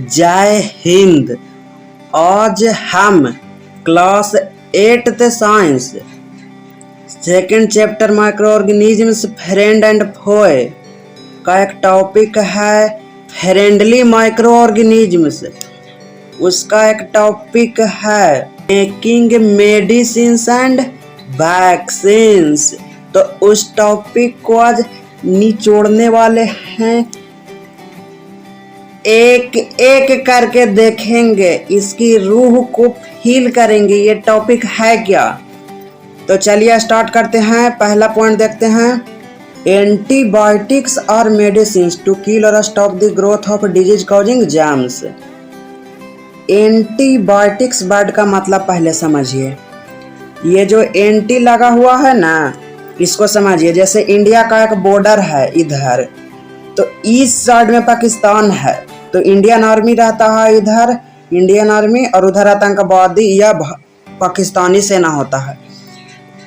जय हिंद। आज हम class 8th science second chapter microorganisms friend and foe का एक टॉपिक है फ्रेंडली माइक्रो ऑर्गेनिजम्स। उसका एक टॉपिक है मेकिंग मेडिसिन्स एंड वैक्सीन्स। तो उस टॉपिक को आज निचोड़ने वाले हैं, एक एक करके देखेंगे, इसकी रूह को फील करेंगे ये टॉपिक है क्या। तो चलिए स्टार्ट करते हैं। पहला पॉइंट देखते हैं, antibiotics are medicines to kill और stop the growth of disease causing germs. Antibiotics word का मतलब पहले समझिए। ये जो एंटी लगा हुआ है ना, इसको समझिए। जैसे इंडिया का एक बॉर्डर है इधर, तो इस साइड में पाकिस्तान है, तो इंडियन आर्मी रहता है इधर, इंडियन आर्मी, और उधर आतंकवादी या पाकिस्तानी सेना होता है।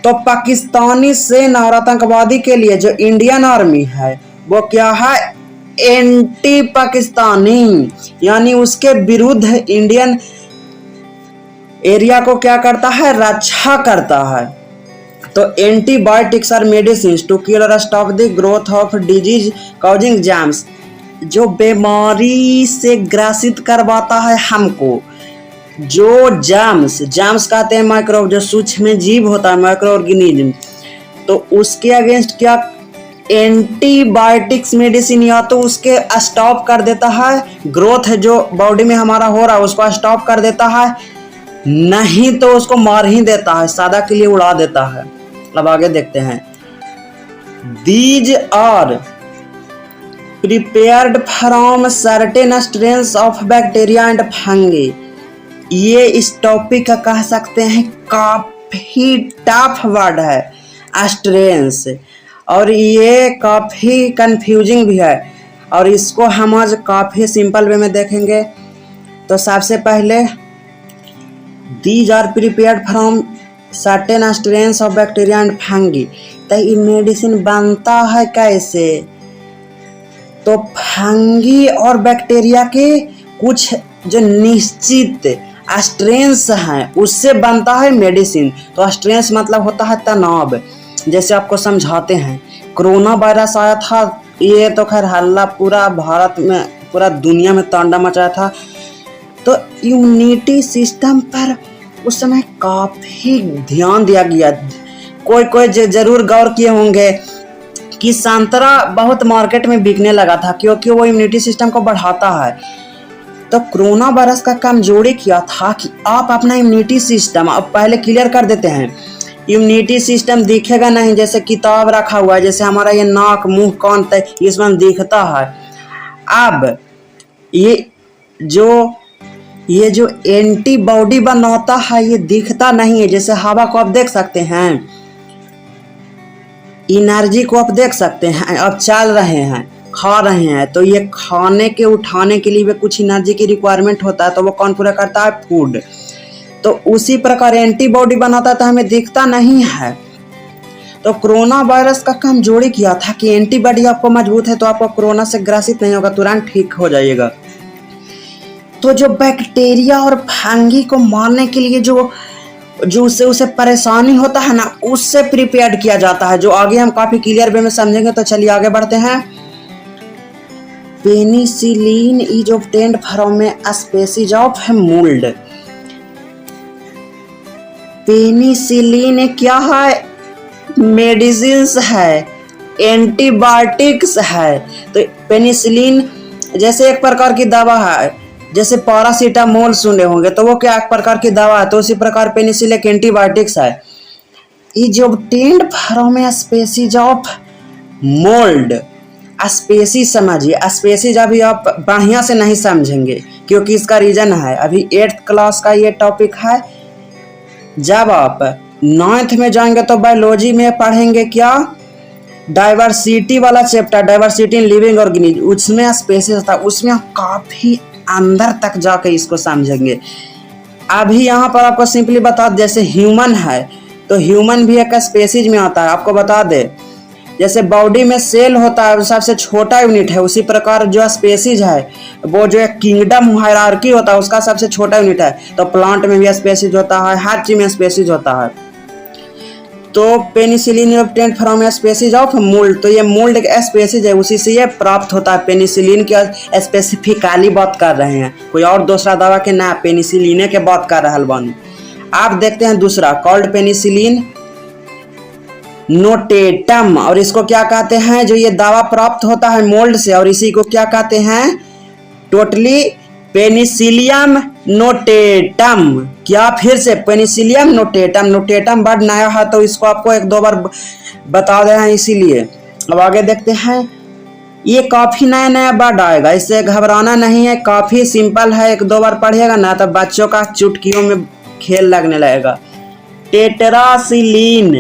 तो पाकिस्तानी सेना और आतंकवादी के लिए जो इंडियन आर्मी है वो क्या है, एंटी पाकिस्तानी, यानी उसके विरुद्ध इंडियन एरिया को क्या करता है, रक्षा करता है। तो antibiotics are medicines to kill और stop the growth of disease causing germs, जो बीमारी से ग्रसित करवाता है हमको, जो जर्म्स कहते हैं माइक्रो, जो सूक्ष्म जीव होता है माइक्रो ऑर्गेनिज्म, तो उसके अगेंस्ट क्या एंटीबायोटिक्स मेडिसिन या तो उसके स्टॉप कर देता है, ग्रोथ जो बॉडी में हमारा हो रहा है उसको स्टॉप कर देता है, नहीं तो उसको मार ही देता है, सादा के लिए उड़ा देता है। अब आगे देखते हैं, these are prepared from certain strains of bacteria and fungi. ये इस टॉपिक का कह सकते हैं काफी टफ वर्ड है, स्ट्रेन्स, और ये काफी कंफ्यूजिंग भी है, और इसको हम आज काफी सिंपल वे में देखेंगे। तो सबसे पहले, these are prepared from certain strains of bacteria and fungi. तो ये मेडिसिन बनता है कैसे, तो फंगी और बैक्टीरिया के कुछ जो निश्चित स्ट्रेन्स हैं उससे बनता है मेडिसिन। तो स्ट्रेन्स मतलब होता है तनाव। जैसे आपको समझाते हैं, कोरोना वायरस आया था, ये तो खैर हल्ला पूरा भारत में, पूरा दुनिया में तांडव मचाया था। तो इम्यूनिटी सिस्टम पर उस समय काफ़ी ध्यान दिया गया। कोई जरूर गौर किए होंगे कि संतरा बहुत मार्केट में बिकने लगा था, क्योंकि वो इम्यूनिटी सिस्टम को बढ़ाता है। तो कोरोना वायरस का कमजोरी क्या था कि आप अपना इम्यूनिटी सिस्टम अब पहले क्लियर कर देते हैं। इम्यूनिटी सिस्टम दिखेगा नहीं, जैसे किताब रखा हुआ है, जैसे हमारा ये नाक मुंह कान इसमें दिखता है। अब ये जो एंटीबॉडी बनाता है ये दिखता नहीं है। जैसे हवा को आप देख सकते हैं, एनर्जी को आप देख सकते हैं, अब चल रहे हैं, खा रहे हैं, तो ये खाने के उठाने के लिए भी कुछ एनर्जी की रिक्वायरमेंट होता है, तो वो कौन पूरा करता है, फूड। तो उसी प्रकार एंटीबॉडी बनाता है, तो हमें दिखता नहीं है। तो कोरोना वायरस का कमजोरी किया था कि एंटीबॉडी आपको मजबूत है तो आपको कोरोना से ग्रसित नहीं होगा, तुरंत ठीक हो जाइएगा। तो जो बैक्टीरिया और फंगी को मारने के लिए जो उसे परेशानी होता है ना, उससे प्रिपेयर किया जाता है, जो आगे हम काफी क्लियर वे में समझेंगे। तो चलिए आगे बढ़ते हैं। Penicillin is obtained from A species of mould. Penicillin क्या है, मेडिसिन्स है, एंटीबायोटिक्स है। तो पेनिसिलिन जैसे एक प्रकार की दवा है, जैसे पैरासीटामोल सुने होंगे, तो वो क्या एक प्रकार की दवा है, तो उसी प्रकार पेनिसिलिन एक एंटीबायोटिक्स है। Is obtained from A species of mould. Species समझिए, स्पेसीज अभी आप बढ़िया से नहीं समझेंगे क्योंकि इसका रीजन है, अभी 8th क्लास का ये टॉपिक है। जब आप 9th में जाएंगे तो बायोलॉजी में पढ़ेंगे क्या, डाइवर्सिटी वाला chapter, diversity in living organism, उसमें स्पेसीज था, उसमें आप काफी अंदर तक जाके इसको समझेंगे। अभी यहाँ पर आपको सिंपली बता, जैसे ह्यूमन है तो ह्यूमन भी एक स्पेसीज में आता है। आपको बता दे, जैसे बॉडी में सेल होता है सबसे छोटा यूनिट है, उसी प्रकार जो स्पेसीज है वो जो एक किंगडम हायरार्की होता है उसका सबसे छोटा यूनिट है। तो प्लांट में भी स्पेसीज होता है, हर चीज में स्पेसीज होता है। तो penicillin obtained from species of mould, तो ये मोल्ड एक स्पेसीज है, उसी से ये प्राप्त होता है। पेनिसिलिन की स्पेसिफिकली बात कर रहे हैं, कोई और दूसरा दवा के ना, पेनिसिलिन के बात कर रहा बानी। आप देखते हैं दूसरा कॉल्ड पेनिसिलिन नोटेटम, और इसको क्या कहते हैं, जो ये दवा प्राप्त होता है मोल्ड से, और इसी को क्या कहते हैं, टोटली पेनिसिलियम नोटेटम। क्या फिर से पेनिसिलियम नोटेटम, नोटेटम वर्ड नया है तो इसको आपको एक दो बार बता रहे हैं इसीलिए। अब आगे देखते हैं, ये काफी नया नया वर्ड आएगा, इससे घबराना नहीं है, काफी सिंपल है, एक दो बार पढ़िएगा ना तो बच्चों का चुटकियों में खेल लगने लगेगा। टेट्रासिलिन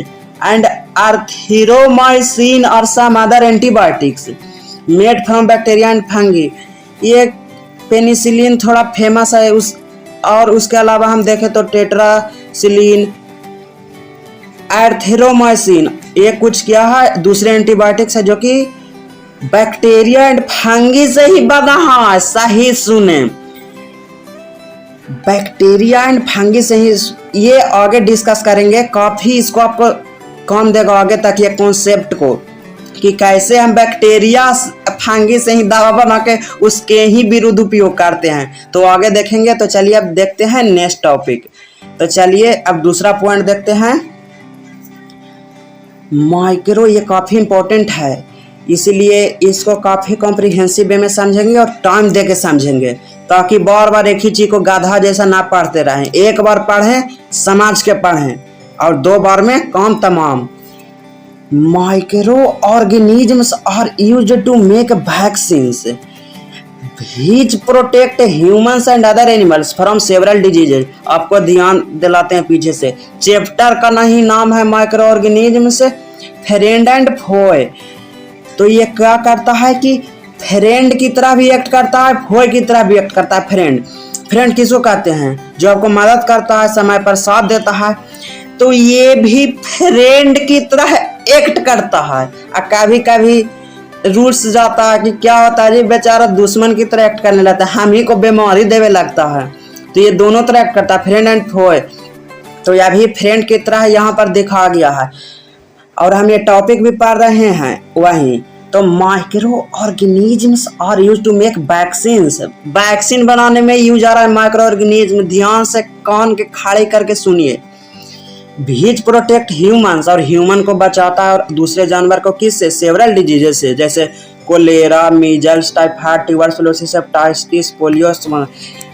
एंड अर्थ्रोमाइसिन और some other antibiotics made from bacteria and fungi. ये पेनिसिलिन थोड़ा फेमस है और उसके अलावा हम देखें तो टेट्रासिलिन, एर्थ्रोमाइसिन, ये कुछ क्या है, दूसरे एंटीबायोटिक्स है जो कि बैक्टीरिया एंड फंगी से ही बना है। सही सुने, बैक्टीरिया एंड फंगी से ही। ये आगे डिस्कस करेंगे, काफी इसको आपको काम देगा आगे तक ये कॉन्सेप्ट को, कि कैसे हम बैक्टीरिया फंगी से ही दवा बना के उसके ही विरुद्ध उपयोग करते हैं, तो आगे देखेंगे। तो चलिए अब देखते हैं नेक्स्ट टॉपिक। तो चलिए अब दूसरा पॉइंट देखते हैं, माइक्रो। ये काफी इंपॉर्टेंट है, इसीलिए इसको काफी कॉम्प्रिहेंसिव वे में समझेंगे और टाइम दे के समझेंगे, ताकि बार बार एक ही चीज को गाधा जैसा ना पढ़ते रहें। एक बार पढ़ें समझ के पढ़ें और दो बार में काम तमाम। Micro organisms are used to make vaccines which protect humans and other animals from several diseases. आपको ध्यान दिलाते हैं पीछे से, चैप्टर का नहीं नाम है माइक्रो ऑर्गेनिजम्स फ्रेंड एंड फोय। तो ये क्या करता है कि फ्रेंड की तरह भी एक्ट करता है, फोय की तरह भी एक्ट करता है। फ्रेंड किसको कहते हैं, जो आपको मदद करता है, समय पर साथ देता है, तो ये भी फ्रेंड की तरह एक्ट करता है। और कभी कभी रूल्स जाता है कि क्या होता है, ये बेचारा दुश्मन की तरह एक्ट करने लगता है, हम ही को बीमारी देवे लगता है। तो ये दोनों तरह एक्ट करता है, फ्रेंड एंड फोय। तो यह भी फ्रेंड की तरह यहाँ पर दिखा गया है, और हम ये टॉपिक भी पढ़ रहे हैं वहीं। तो micro organisms are use to make vaccines, vaccine बनाने में यूज आ रहा है माइक्रो ऑर्गेनिज्म। ध्यान से कान के खड़े करके सुनिए। व्हिच प्रोटेक्ट ह्यूमंस, और ह्यूमन को बचाता है और दूसरे जानवर को किससे, सेवरल डिजीजेस से, जैसे cholera, measles, typhoid, tuberculosis, hepatitis, polio.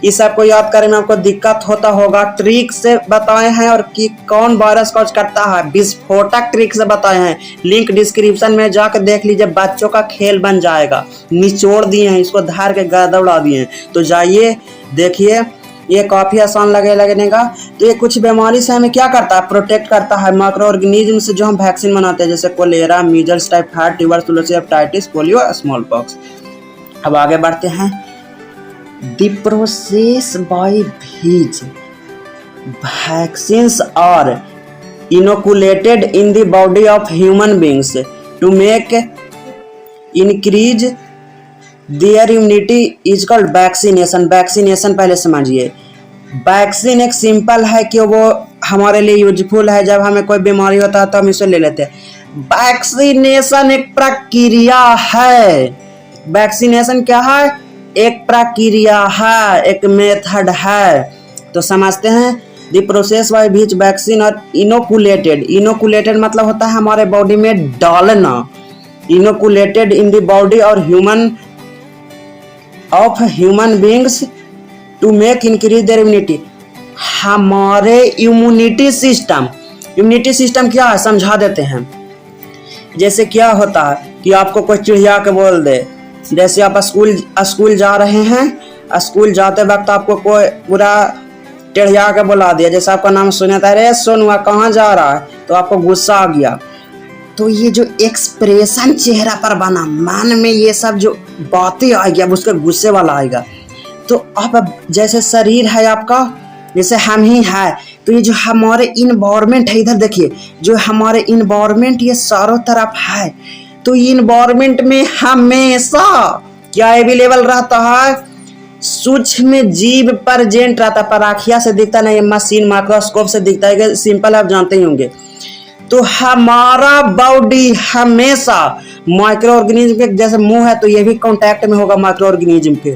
इस सब को याद करने में आपको दिक्कत होता होगा, ट्रिक से बताए हैं, और कि कौन वायरस कॉज करता है, विस्फोटक ट्रिक से बताए हैं। लिंक डिस्क्रिप्शन में जाकर देख लीजिए, बच्चों का खेल बन जाएगा। निचोड़ दिए हैं, इसको धार के गर्दा उड़ा दिए हैं, तो जाइए देखिए, ये काफी आसान लगने का। तो ये कुछ बीमारी से हमें क्या करता है, प्रोटेक्ट करता है माइक्रो ऑर्गेनिज्म से, जो हम वैक्सीन बनाते हैं, जैसे cholera, measles, typhoid, tuberculosis, hepatitis, polio, small pox. अब आगे बढ़ते हैं। The process by which vaccines are inoculated in the body of human beings to make increase their immunity is called vaccination. Vaccination पहले समझिए। Vaccine एक simple है कि वो हमारे लिए यूजफुल है, जब हमें कोई बीमारी होता है तो हम इसे ले लेते हैं। वैक्सीनेशन एक प्रक्रिया है। वैक्सीनेशन क्या है, एक प्रक्रिया है, एक मेथड है। तो समझते हैं, the process by which vaccine are inoculated. Inoculated मतलब होता है हमारे बॉडी में डालना। इनोकुलेटेड इन द बॉडी और human beings to make increase their immunity. हमारे इम्यूनिटी सिस्टम क्या है, समझा देते हैं। जैसे क्या होता है कि आपको कोई चिढ़िया के बोल दे, जैसे आप स्कूल जा रहे हैं, स्कूल जाते वक्त आपको कोई पूरा टेढ़िया के बुला दिया, जैसे आपका नाम सुना था, अरे सोनुआ कहाँ जा रहा है, तो आपको गुस्सा आ गया। तो ये जो एक्सप्रेशन चेहरा पर बना, मन में ये सब जो बातें आएगी, अब उसके गुस्से वाला आएगा। तो आप जैसे शरीर है आपका, जैसे हम ही है, तो ये जो हमारे इन्वायरमेंट है, इधर देखिए जो हमारे इन्वायरमेंट ये चारों तरफ है, तो इन्वायरमेंट में हमेशा क्या अवेलेबल रहता है, सूक्ष्म जीव प्रेजेंट रहता है। पर आँखिया से दिखता नहीं, मशीन माइक्रोस्कोप से दिखता है, सिंपल आप जानते ही होंगे। तो हमारा बॉडी हमेशा माइक्रो ऑर्गेनिज्म के, जैसे मुंह है तो ये भी कांटेक्ट में होगा माइक्रो ऑर्गेनिज्म के।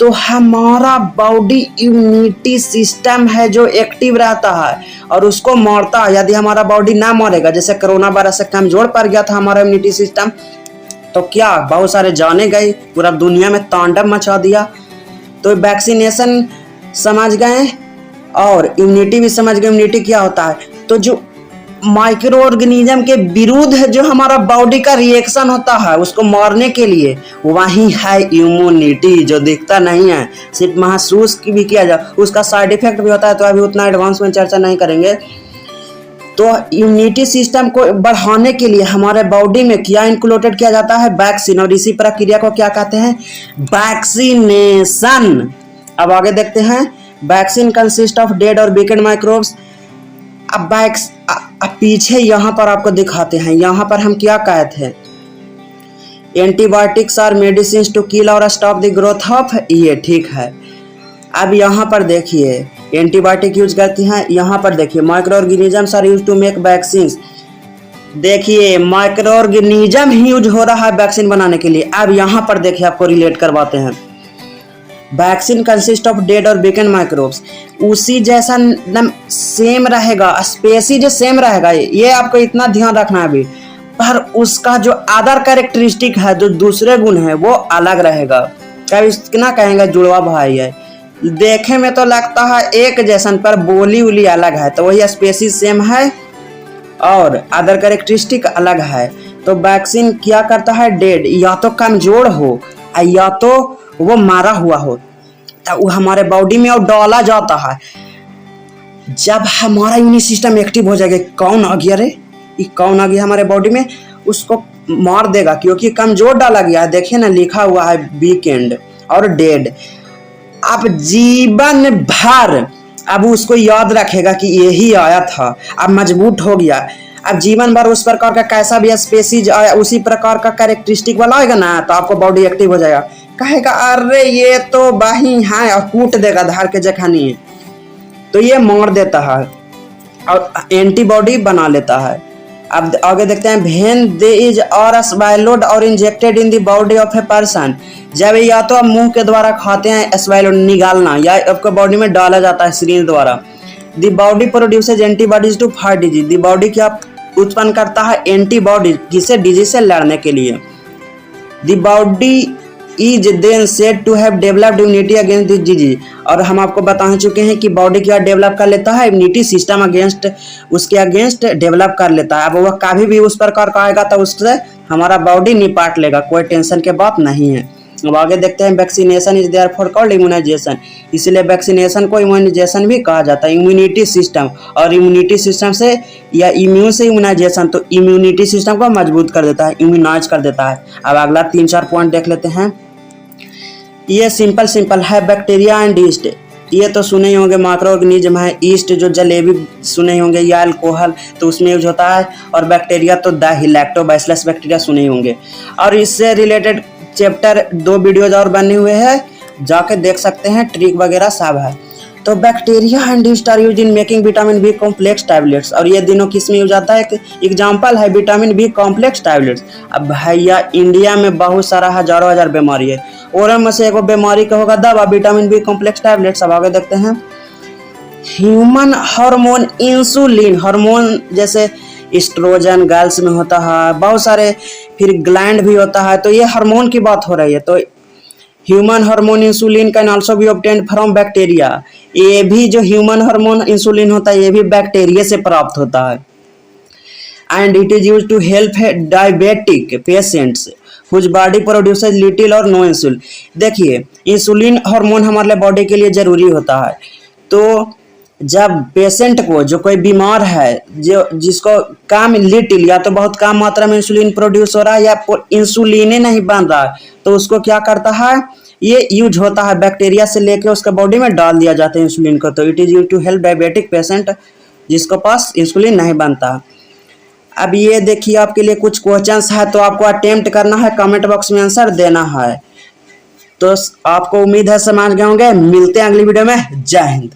तो हमारा बॉडी इम्यूनिटी सिस्टम है जो एक्टिव रहता है और उसको मारता है। यदि हमारा बॉडी ना मरेगा, जैसे कोरोना वायरस से कमजोर पड़ गया था हमारा इम्यूनिटी सिस्टम, तो क्या बहुत सारे जाने गए, पूरा दुनिया में तांडव मचा दिया। तो वैक्सीनेशन समझ गए और इम्यूनिटी भी समझ गए। इम्यूनिटी क्या होता है, तो जो माइक्रो ऑर्गेनिज्म के विरुद्ध जो हमारा बॉडी का रिएक्शन होता है उसको मारने के लिए, वही है इम्यूनिटी, जो दिखता नहीं है, सिर्फ महसूस भी किया जाए। उसका साइड इफेक्ट भी होता है, तो अभी उतना एडवांस में चर्चा नहीं करेंगे। तो इम्यूनिटी सिस्टम को बढ़ाने के लिए हमारे बॉडी में क्या इंक्लूडेड किया जाता है, वैक्सीन, और इसी प्रक्रिया को क्या कहते हैं, वैक्सीनेशन। अब आगे देखते हैं। वैक्सीन कंसिस्ट ऑफ डेड और वीकेंड माइक्रोब्स। अब पीछे यहाँ पर आपको दिखाते हैं, यहाँ पर हम क्या कहते हैं, antibiotics are medicine to kill और स्टॉप द ग्रोथ ऑफ, ये ठीक है। अब यहाँ पर देखिए एंटीबायोटिक यूज करती हैं, यहाँ पर देखिए micro organisms are use to make vaccine. देखिए माइक्रो ऑर्गेनिज्म ही यूज हो रहा है वैक्सीन बनाने के लिए। अब यहाँ पर देखिए आपको रिलेट करवाते हैं। वैक्सीन कंसिस्ट ऑफ डेड और वीकेंड माइक्रोब्स, उसी जैसा सेम रहेगा, स्पेसीज सेम रहेगा, ये आपको इतना ध्यान रखना है अभी, पर उसका जो अदर कैरेक्टरिस्टिक है, जो दूसरे गुण है, वो अलग रहेगा। कभी ना कहेंगे जुड़वा भाई है, देखे में तो लगता है एक जैसन, पर बोली उली अलग है। तो वही स्पेसीज सेम है और अदर कैरेक्टरिस्टिक अलग है। तो वैक्सीन क्या करता है, डेड या तो कमजोर हो या तो वो मारा हुआ हो, तो वो हमारे बॉडी में और डाला जाता है। जब हमारा इम्यून सिस्टम एक्टिव हो जाएगा, कौन आ गया रे, ये कौन आ गया हमारे बॉडी में, उसको मार देगा, क्योंकि कमजोर डाला गया है। देखिए ना लिखा हुआ है वीकेंड और डेड। अब जीवन भर अब उसको याद रखेगा कि यही आया था, अब मजबूत हो गया। अब जीवन भर उस प्रकार का कैसा भी स्पेसीज आया, उसी प्रकार का कैरेक्टरिस्टिक वाला आएगा ना, तो आपको बॉडी एक्टिव हो जाएगा। कहेगा अरे ये तो बाही है, और कूट देगा धार के जखनी है, तो ये मार देता है और एंटीबॉडी बना लेता है। अब आगे देखते हैं। व्हेन दे इज और swallowed और injected in the body of a person, जब या तो आप मुंह के द्वारा खाते हैं, swallowed निकालना, या आपको बॉडी में डाला जाता है सिरिंज द्वारा। The body produces antibodies to fight disease, the body क्या उत्पन्न करता है, एंटीबॉडी, किसे, डिजीज से लड़ने के लिए। The body is then said to have developed immunity against this disease, और हम आपको बता चुके हैं कि बॉडी क्या डेवलप कर लेता है, इम्यूनिटी सिस्टम अगेंस्ट, उसके अगेंस्ट डेवलप कर लेता है। अब वह कभी भी उस प्रकार का आएगा तो उससे हमारा बॉडी निपाट लेगा, कोई टेंशन के बात नहीं है। अब आगे देखते हैं। Vaccination is therefore called immunization, इसलिए वैक्सीनेशन को इम्यूनाइजेशन भी कहा जाता है। इम्यूनिटी सिस्टम, और इम्यूनिटी सिस्टम से या इम्यून से इम्यूनाइजेशन, तो इम्यूनिटी सिस्टम को मजबूत कर देता है, इम्यूनाइज कर देता है। अब अगला 3-4 पॉइंट देख लेते हैं। ये सिंपल है। बैक्टीरिया एंड ईस्ट, ये तो सुने ही होंगे, माइक्रो ऑर्गेनिज्म है। ईस्ट जो जलेबी सुने ही होंगे, या अल्कोहल, तो उसमें यूज होता है। और बैक्टीरिया तो दही, लैक्टोबैसिलस बैक्टीरिया सुने ही होंगे। और इससे रिलेटेड चैप्टर 2 वीडियोज और बने हुए हैं, जाके देख सकते हैं, ट्रिक वगैरह सब है। तो bacteria and yeast are use in making vitamin B complex tablets, और ये दिनों किस में यूज आता है, एक एग्जाम्पल है विटामिन बी कॉम्प्लेक्स टैबलेट्स। अब भैया इंडिया में बहुत सारा हजारों बीमारी है, और में से एक बीमारी का होगा दवा, विटामिन बी कॉम्प्लेक्स टैबलेट्स। अब आगे देखते हैं। ह्यूमन हार्मोन इंसुलिन, हार्मोन जैसे एस्ट्रोजन गर्ल्स में होता है, बहुत सारे, फिर ग्लैंड भी होता है, तो ये हार्मोन की बात हो रही है। तो human hormone insulin can also be obtained from bacteria, ये भी जो ह्यूमन हार्मोन इंसुलिन होता है ये भी बैक्टीरिया से प्राप्त होता है। And it is use to help diabetic patients whose body produces little और नो इंसुलिन। देखिए इंसुलिन हार्मोन हमारे बॉडी के लिए जरूरी होता है। तो जब पेशेंट को, जो कोई बीमार है, जो जिसको कम लिटिल या तो बहुत कम मात्रा में इंसुलिन प्रोड्यूस हो रहा है, या इंसुलिन नहीं बन रहा है, तो उसको क्या करता है, ये यूज होता है बैक्टीरिया से लेके उसका बॉडी में डाल दिया जाता है इंसुलिन को। तो it is use to help diabetic patient जिसके पास इंसुलिन नहीं बनता। अब ये देखिए आपके लिए कुछ क्वेश्चंस है, तो आपको अटेम्प्ट करना है, कमेंट बॉक्स में आंसर देना है। तो आपको उम्मीद है समझ गए होंगे। मिलते हैं अगली वीडियो में। जय हिंद।